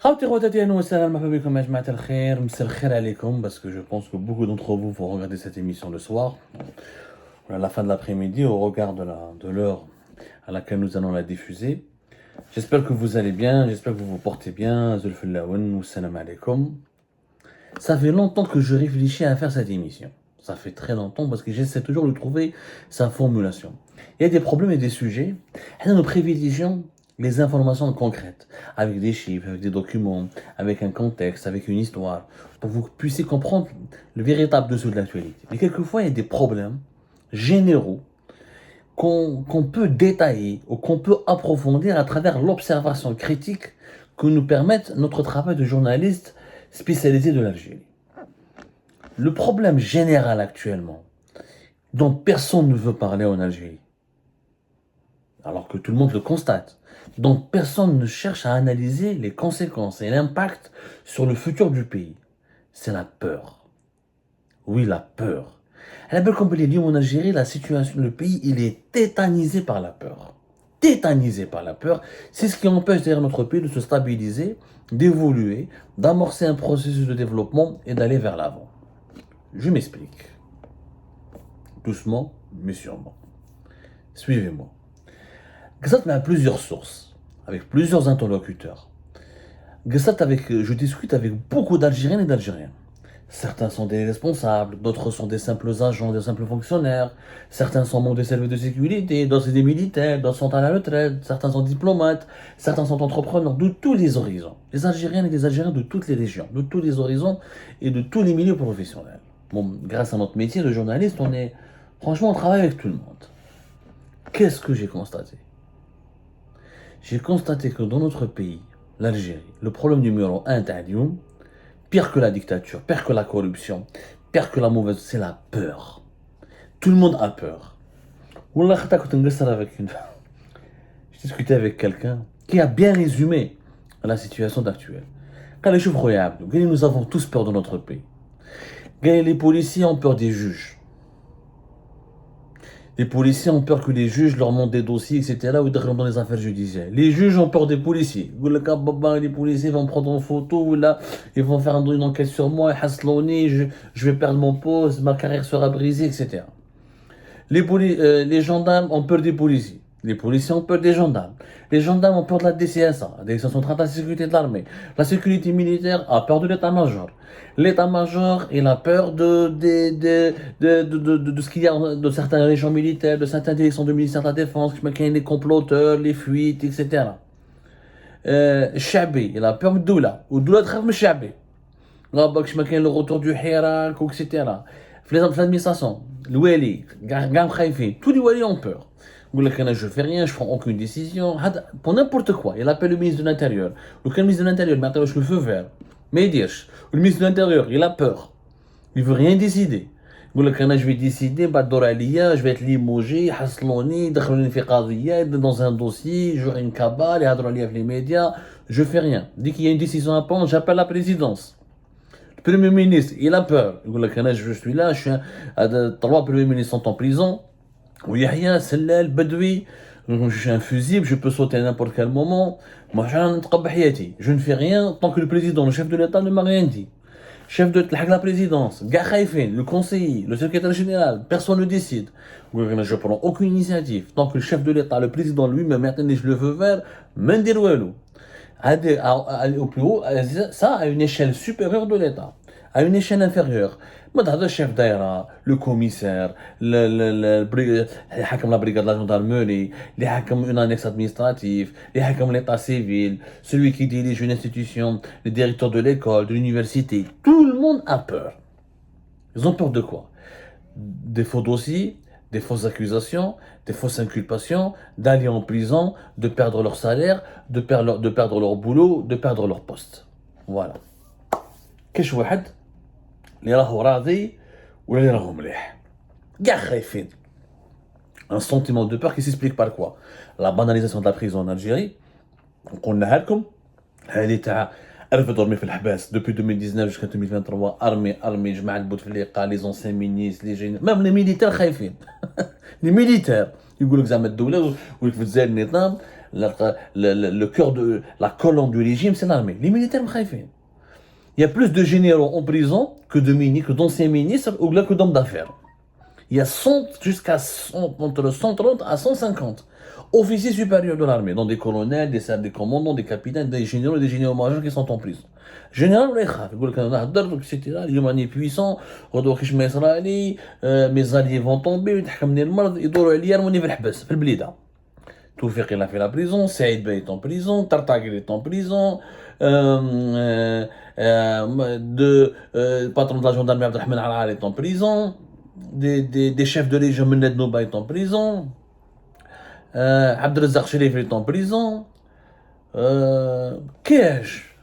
Parce que je pense que beaucoup d'entre vous vont regarder cette émission le soir, à la fin de l'après-midi, au regard de l'heure à laquelle nous allons la diffuser. J'espère que vous allez bien, j'espère que vous vous portez bien. Salam alaikum. Ça fait longtemps que je réfléchis à faire cette émission. Ça fait très longtemps parce que j'essaie toujours de trouver sa formulation. Il y a des problèmes et des sujets. Et nous privilégions les informations concrètes, avec des chiffres, avec des documents, avec un contexte, avec une histoire, pour que vous puissiez comprendre le véritable dessous de l'actualité. Mais quelquefois, il y a des problèmes généraux qu'on peut détailler ou qu'on peut approfondir à travers l'observation critique que nous permette notre travail de journaliste spécialisé de l'Algérie. Le problème général actuellement, dont personne ne veut parler en Algérie, alors que tout le monde le constate, dont personne ne cherche à analyser les conséquences et l'impact sur le futur du pays, c'est la peur. Oui, la peur. À la belle comme il dit en Algérie, la situation, le pays, il est tétanisé par la peur. Tétanisé par la peur, c'est ce qui empêche d'ailleurs notre pays de se stabiliser, d'évoluer, d'amorcer un processus de développement et d'aller vers l'avant. Je m'explique. Doucement, mais sûrement. Suivez-moi. Gazat a plusieurs sources, avec plusieurs interlocuteurs. Je discute avec beaucoup d'Algériennes et d'Algériens. Certains sont des responsables, d'autres sont des simples agents, des simples fonctionnaires. Certains sont membres des services de sécurité, d'autres sont des militaires, d'autres sont à la retraite, certains sont diplomates, certains sont entrepreneurs, de tous les horizons. Les Algériennes et les Algériens de toutes les régions, de tous les horizons et de tous les milieux professionnels. Bon, grâce à notre métier de journaliste, franchement, on travaille avec tout le monde. Qu'est-ce que j'ai constaté? J'ai constaté que dans notre pays, l'Algérie, le problème numéro 1 d'Alioum, pire que la dictature, pire que la corruption, pire que la mauvaise, c'est la peur. Tout le monde a peur. J'ai discuté avec quelqu'un qui a bien résumé la situation actuelle. Nous avons tous peur dans notre pays. Les policiers ont peur des juges. Les policiers ont peur que les juges leur montrent des dossiers, etc. ou dans les affaires judiciaires. Les juges ont peur des policiers. Les policiers vont prendre une photo, là, ils vont faire une enquête sur moi, je vais perdre mon poste, ma carrière sera brisée, etc. Les gendarmes ont peur des policiers. Les policiers ont peur des gendarmes. Les gendarmes ont peur de la DCSA, la Direction centrale de la sécurité de l'armée. La sécurité militaire a peur de l'état-major. L'état-major, il a peur de ce qu'il y a de certaines régions militaires, de certaines directions de ministère de la Défense, les comploteurs, les fuites, etc. Chabi, il a peur de Doula. Ou Doula de Khav Chabi. Là, le retour du Hirak, etc. L'administration, le Wali, Gam Khaifin, tous les Wali ont peur. Je fais rien, je prends aucune décision, pour n'importe quoi. Il appelle le ministre de l'Intérieur. Le ministre de l'Intérieur, maintenant, je le feu vert. Mais le ministre de l'Intérieur, il a peur. Il veut rien décider. Je vais décider, je vais être limogé, hasloni, dans un dossier, j'aurai une cabale, les médias, je fais rien. Dès qu'il y a une décision à prendre, j'appelle la présidence. Le Premier ministre, il a peur. Je suis là, trois premiers ministres sont en prison. Yahya, Sellal, Badoui, je suis infusible, je peux sauter à n'importe quel moment. Moi, je ne fais rien tant que le président, le chef de l'État ne m'a rien dit. Chef de la présidence, Gakhaïfin, le conseiller, le secrétaire général, personne ne décide. Je ne prends aucune initiative tant que le chef de l'État, le président lui-même, maintenant je le veux vert, Mendirouelou. Au plus haut, ça à une échelle supérieure de l'État, à une échelle inférieure. Le chef d'aéra, le commissaire, la brigade de la gendarmerie, une annexe administrative, l'état civil, celui qui dirige une institution, le directeur de l'école, de l'université, tout le monde a peur. Ils ont peur de quoi? Des faux dossiers, des fausses accusations, des fausses inculpations, d'aller en prison, de perdre leur salaire, de perdre leur boulot, de perdre leur poste. Voilà. Qu'est-ce que اللي راهو راضي ولا اللي راهو مليح كاع خايفين. Un sentiment de peur qui s'explique par quoi? La banalisation de la prison en Algérie. قلناها لكم هذه تاع عرف dormir في الحباس depuis 2019 jusqu'à 2023 armée جماعة بوتفليقة les anciens ministres les généraux même les militaires خايفين. Les militaires يقول لك زعما الدولة يقول لك في الجزائر النظام le cœur de la colonne du régime, c'est l'armée. Les militaires, il y a plus de généraux en prison que d'anciens ministres ou que d'hommes d'affaires. Il y a jusqu'à entre 130 à 150 officiers supérieurs de l'armée, dont des colonels, des commandants, des capitaines, des généraux majeurs qui sont en prison. Général, etc. Les est puissant, mes alliés vont tomber, Toufik il a fait la prison, Saïd Bey est en prison, Tartag il est en prison, le patron de la gendarmerie Abdelrahman Al est en prison, des chefs de légion Mened Nouba est en prison, Abdelrazak Sherif est en prison, Kesh,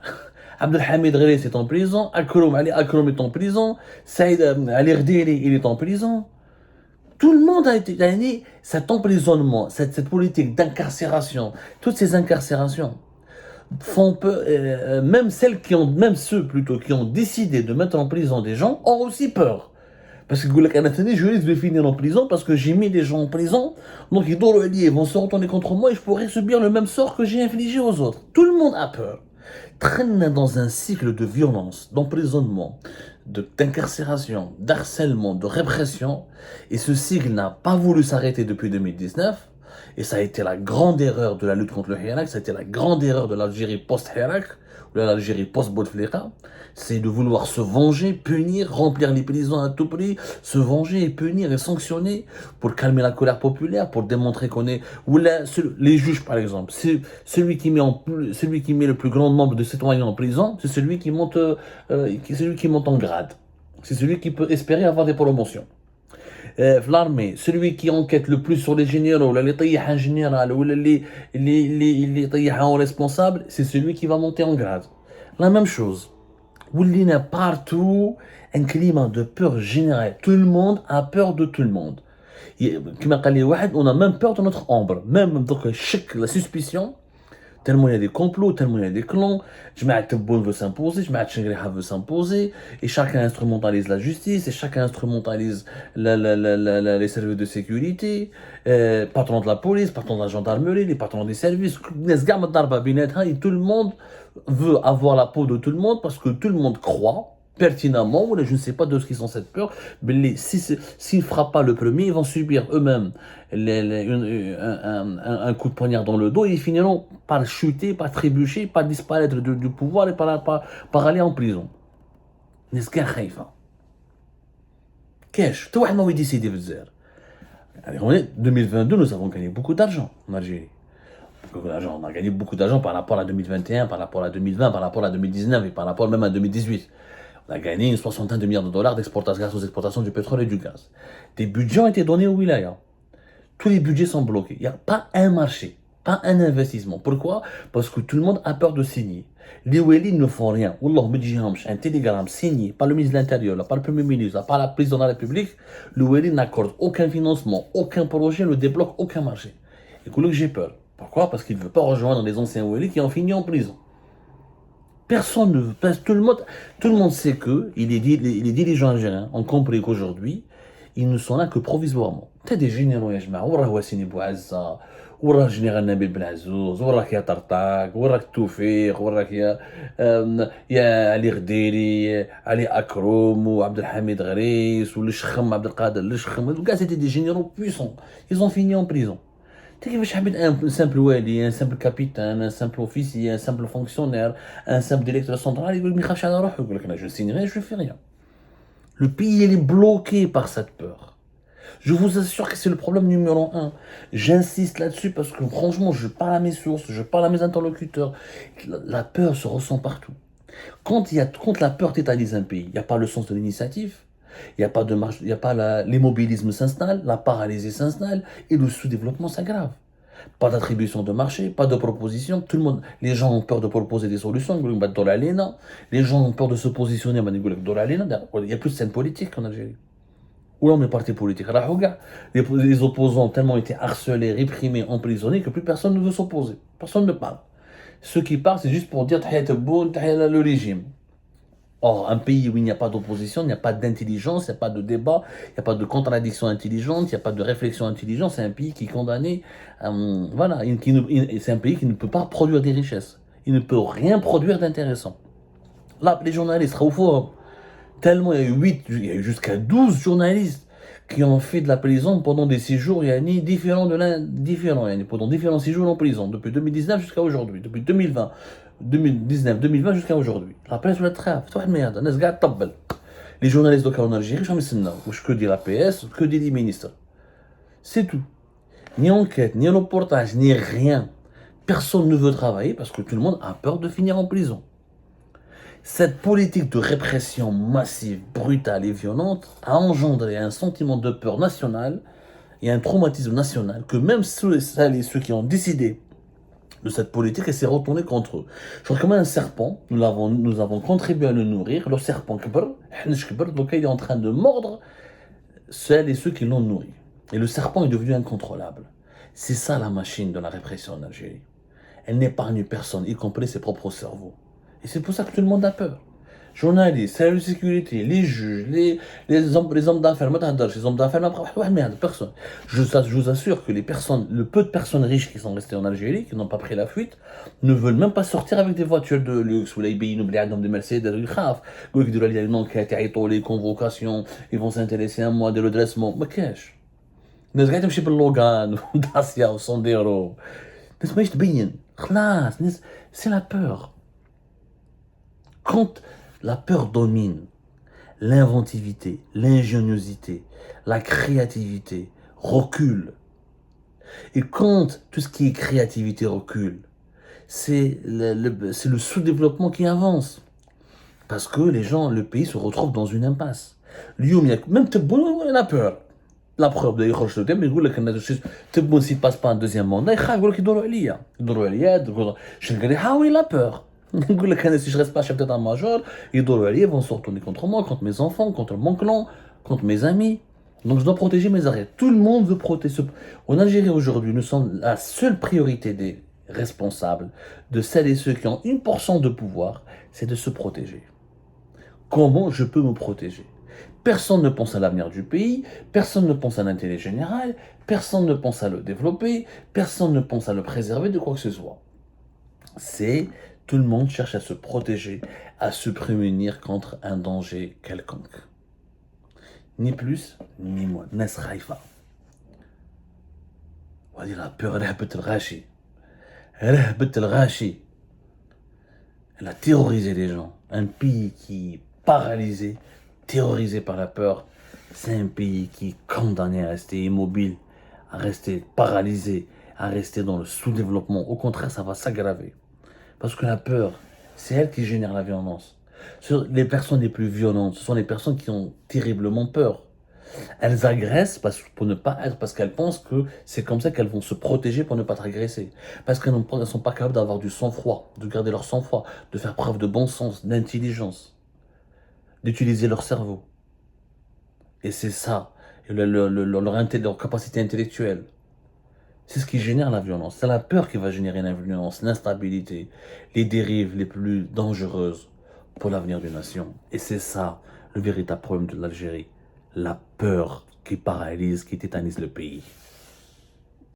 Abdelhamid Ghalis est en prison, Ali Akroum est en prison, Saïd Ali Rdiri il est en prison. Tout le monde a été gagné, cet emprisonnement, cette politique d'incarcération, toutes ces incarcérations font peur, même ceux plutôt qui ont décidé de mettre en prison des gens ont aussi peur. Parce que je risque de finir en prison parce que j'ai mis des gens en prison, donc ils vont se retourner contre moi et je pourrais subir le même sort que j'ai infligé aux autres. Tout le monde a peur. Traîne dans un cycle de violence, d'emprisonnement, d'incarcération, d'harcèlement, de répression, et ce cycle n'a pas voulu s'arrêter depuis 2019, et ça a été la grande erreur de la lutte contre le Hirak, ça a été la grande erreur de l'Algérie post-Hirak, ou de l'Algérie post-Bouteflika, c'est de vouloir se venger, punir, remplir les prisons à tout prix, se venger et punir et sanctionner pour calmer la colère populaire, pour démontrer qu'on est... Ou les juges, par exemple, celui qui met le plus grand nombre de citoyens en prison, c'est celui qui monte en grade. C'est celui qui peut espérer avoir des promotions. L'armée, celui qui enquête le plus sur les généraux, les taïhs en général, ou les taïhs en responsable, c'est celui qui va monter en grade. La même chose. Il y a partout un climat de peur générale. Tout le monde a peur de tout le monde. On a même peur de notre ombre. Même donc, la suspicion, tellement il y a des complots, tellement il y a des clans, Jamaat Tebboune veut s'imposer, Jamaat Chengriha veut s'imposer, et chacun instrumentalise la justice, et chacun instrumentalise les services de sécurité, patron de la police, patron de la gendarmerie, les patrons des services, et tout le monde veut avoir la peau de tout le monde parce que tout le monde croit pertinemment, ou je ne sais pas de ce qu'ils ont cette peur, mais s'ils ne frappent pas le premier, ils vont subir eux-mêmes un coup de poignard dans le dos et ils finiront par chuter, par trébucher, par disparaître du pouvoir et par aller en prison. N'est-ce qu'un khaïfa? Qu'est-ce que tu as décidé de faire? En 2022, nous avons gagné beaucoup d'argent en Algérie. On a gagné beaucoup d'argent par rapport à 2021, par rapport à 2020, par rapport à 2019 et par rapport même à 2018. On a gagné une soixantaine de milliards de dollars grâce aux exportations du pétrole et du gaz. Des budgets ont été donnés au wilaya. Tous les budgets sont bloqués. Il n'y a pas un marché, pas un investissement. Pourquoi? Parce que tout le monde a peur de signer. Les Wélis ne font rien. Wallah, un télégramme signé par le ministre de l'Intérieur, par le Premier ministre, par la présidente de la République, le Wéli n'accorde aucun financement, aucun projet, ne débloque aucun marché. Et que j'ai peur. Pourquoi? Parce qu'il ne veut pas rejoindre les anciens Wélis qui ont fini en prison. Personne ne veut, tout le monde sait que les dirigeants algériens ont compris qu'aujourd'hui, ils ne sont là que provisoirement. T'as des généraux, Oura Wassini Bouazza, Oura général Nabil Blazouz, Oura Kia Tartak, Oura Toufik, Oura Kia Ali Rdiri, Ali Akroum, ou Abdelhamid Gharis, ou le Shkhem Abdelkader, le Shkhem. Les gars, c'était des généraux puissants. Ils ont fini en prison. Un simple wali, un simple capitaine, un simple officier, un simple fonctionnaire, un simple directeur central, il dit je ne signe rien, je ne fais rien. Le pays il est bloqué par cette peur. Je vous assure que c'est le problème numéro 1. J'insiste là-dessus parce que franchement, je parle à mes sources, je parle à mes interlocuteurs. La peur se ressent partout. Quand la peur tétanise un pays, il n'y a pas le sens de l'initiative. Il n'y a pas de marche, il n'y a pas l'immobilisme s'installe, la paralysie s'installe et le sous-développement s'aggrave. Pas d'attribution de marché, pas de proposition. Tout le monde, les gens ont peur de proposer des solutions. Les gens ont peur de se positionner. Il n'y a plus de scène politique en Algérie. Où l'on est parti politique. Les opposants ont tellement été harcelés, réprimés, emprisonnés que plus personne ne veut s'opposer. Personne ne parle. Ceux qui parlent, c'est juste pour dire le régime. Or, un pays où il n'y a pas d'opposition, il n'y a pas d'intelligence, il n'y a pas de débat, il n'y a pas de contradiction intelligente, il n'y a pas de réflexion intelligente, c'est un pays qui est condamné, voilà, c'est un pays qui ne peut pas produire des richesses. Il ne peut rien produire d'intéressant. Là, les journalistes, au forum, tellement il y a eu 8, il y a eu jusqu'à 12 journalistes qui ont fait de la prison pendant des séjours différents pendant différents séjours en prison, depuis 2019 jusqu'à aujourd'hui, depuis 2020, 2019-2020 jusqu'à aujourd'hui. La presse ولا تخاف تروح الميادة الناس قاعد تطبل. Les journalistes en Algérie شنو يستناو واش que dit la PS que dit les ministres. C'est tout. Ni enquête, ni reportage, ni rien. Personne ne veut travailler parce que tout le monde a peur de finir en prison. Cette politique de répression massive, brutale et violente a engendré un sentiment de peur nationale et un traumatisme national que même celles et ceux qui ont décidé de cette politique s'est retourné contre eux. Je crois comme un serpent, nous avons contribué à le nourrir, le serpent donc il est en train de mordre celles et ceux qui l'ont nourri. Et le serpent est devenu incontrôlable. C'est ça la machine de la répression en Algérie. Elle n'épargne personne, y compris ses propres cerveaux. Et c'est pour ça que tout le monde a peur. Journalistes, services de sécurité, les juges, les hommes d'affaires, les hommes d'affaires, personne. Je vous assure que le peu de personnes riches qui sont restées en Algérie, qui n'ont pas pris la fuite, ne veulent même pas sortir avec des voitures de luxe, ou les pays des Mercedes, ils ont les convocations, ils vont s'intéresser à moi, de redressement. Mais qu'est-ce? الناس قاعده تمشي باللوغان وداسيا وسونديرو الناس ماهيش تبين خلاص الناس c'est la peur. Quand la peur domine, l'inventivité, l'ingéniosité, la créativité recule. Et quand tout ce qui est créativité recule, c'est le sous-développement qui avance. Parce que le pays se retrouve dans une impasse. Même Tebboune, il a peur. La preuve, d'ailleurs, je te dis, mais Tebboune, s'il ne passe pas un deuxième mandat, il a peur. Si je reste pas chef d'état-major, ils vont se retourner contre moi, contre mes enfants, contre mon clan, contre mes amis. Donc je dois protéger mes arrêts. Tout le monde veut protéger. En Algérie aujourd'hui, nous sommes la seule priorité des responsables, de celles et ceux qui ont 1% de pouvoir, c'est de se protéger. Comment je peux me protéger? Personne ne pense à l'avenir du pays, personne ne pense à l'intérêt général, personne ne pense à le développer, personne ne pense à le préserver de quoi que ce soit. Tout le monde cherche à se protéger, à se prémunir contre un danger quelconque. Ni plus, ni moins. Nas Khaifa. On va dire la peur, elle a terrorisé les gens. Un pays qui est paralysé, terrorisé par la peur, c'est un pays qui est condamné à rester immobile, à rester paralysé, à rester dans le sous-développement. Au contraire, ça va s'aggraver. Parce que la peur, c'est elle qui génère la violence. Les personnes les plus violentes, ce sont les personnes qui ont terriblement peur. Elles agressent parce qu'elles pensent que c'est comme ça qu'elles vont se protéger pour ne pas être agressées. Parce qu'elles ne sont pas capables d'avoir du sang-froid, de garder leur sang-froid, de faire preuve de bon sens, d'intelligence, d'utiliser leur cerveau. Et c'est ça, leur capacité intellectuelle. C'est ce qui génère la violence. C'est la peur qui va générer la violence, l'instabilité, les dérives les plus dangereuses pour l'avenir d'une nation. Et c'est ça le véritable problème de l'Algérie. La peur qui paralyse, qui tétanise le pays.